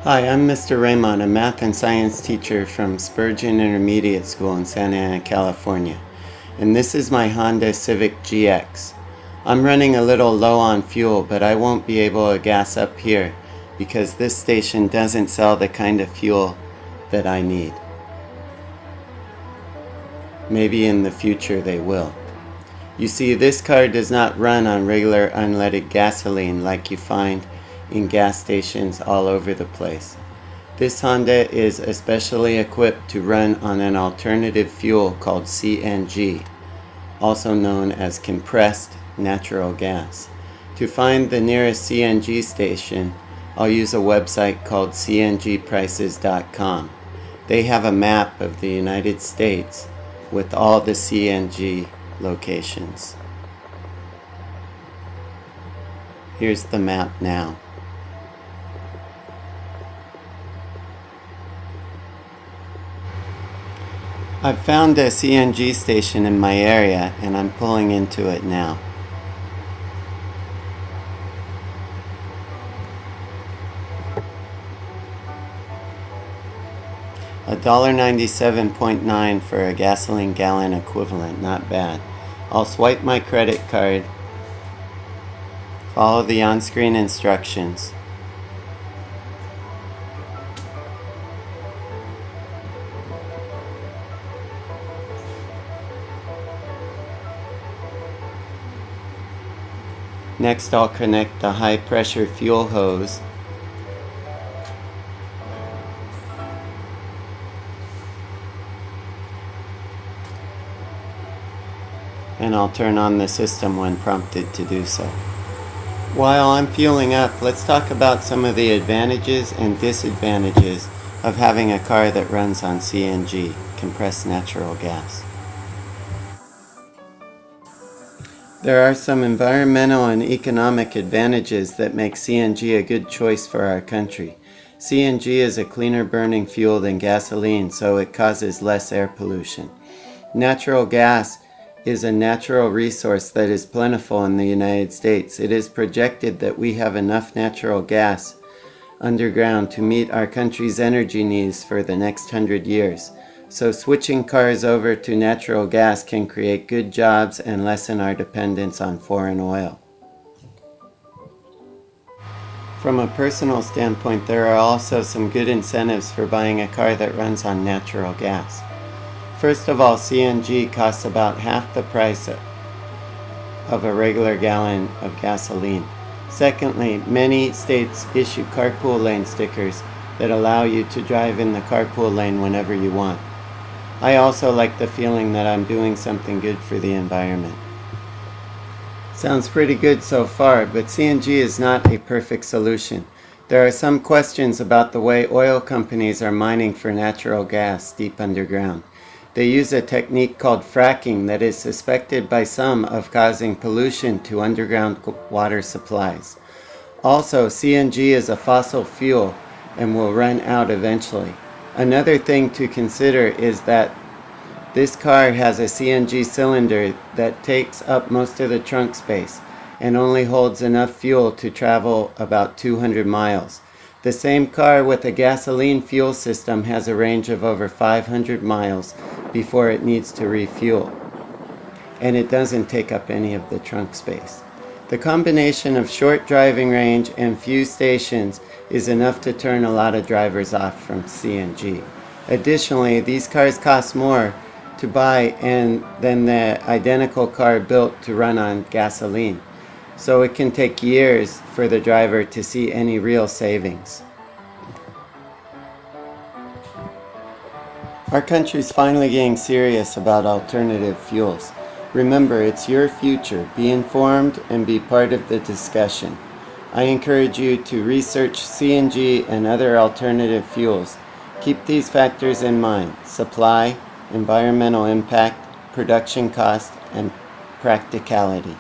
Hi, I'm Mr. Raymond, a math and science teacher from Spurgeon Intermediate School in Santa Ana, California. And this is my Honda Civic GX. I'm running a little low on fuel, but I won't be able to gas up here because this station doesn't sell the kind of fuel that I need. Maybe in the future they will. You see, this car does not run on regular unleaded gasoline like you find in gas stations all over the place. This Honda is especially equipped to run on an alternative fuel called CNG, also known as compressed natural gas. To find the nearest CNG station, I'll use a website called cngprices.com. They have a map of the United States with all the CNG locations. Here's the map now. I've found a CNG station in my area and I'm pulling into it now. $1.97.9 for a gasoline gallon equivalent, not bad. I'll swipe my credit card, follow the on-screen instructions. Next, I'll connect the high-pressure fuel hose. And I'll turn on the system when prompted to do so. While I'm fueling up, let's talk about some of the advantages and disadvantages of having a car that runs on CNG, compressed natural gas. There are some environmental and economic advantages that make CNG a good choice for our country. CNG is a cleaner burning fuel than gasoline, so it causes less air pollution. Natural gas is a natural resource that is plentiful in the United States. It is projected that we have enough natural gas underground to meet our country's energy needs for the next 100 years. So switching cars over to natural gas can create good jobs and lessen our dependence on foreign oil. From a personal standpoint, there are also some good incentives for buying a car that runs on natural gas. First of all, CNG costs about half the price of a regular gallon of gasoline. Secondly, many states issue carpool lane stickers that allow you to drive in the carpool lane whenever you want. I also like the feeling that I'm doing something good for the environment. Sounds pretty good so far, but CNG is not a perfect solution. There are some questions about the way oil companies are mining for natural gas deep underground. They use a technique called fracking that is suspected by some of causing pollution to underground water supplies. Also, CNG is a fossil fuel and will run out eventually. Another thing to consider is that this car has a CNG cylinder that takes up most of the trunk space and only holds enough fuel to travel about 200 miles. The same car with a gasoline fuel system has a range of over 500 miles before it needs to refuel, and it doesn't take up any of the trunk space. The combination of short driving range and few stations is enough to turn a lot of drivers off from CNG. Additionally, these cars cost more to buy than the identical car built to run on gasoline, so it can take years for the driver to see any real savings. Our country's finally getting serious about alternative fuels. Remember, it's your future. Be informed and be part of the discussion. I encourage you to research CNG and other alternative fuels. Keep these factors in mind: supply, environmental impact, production cost, and practicality.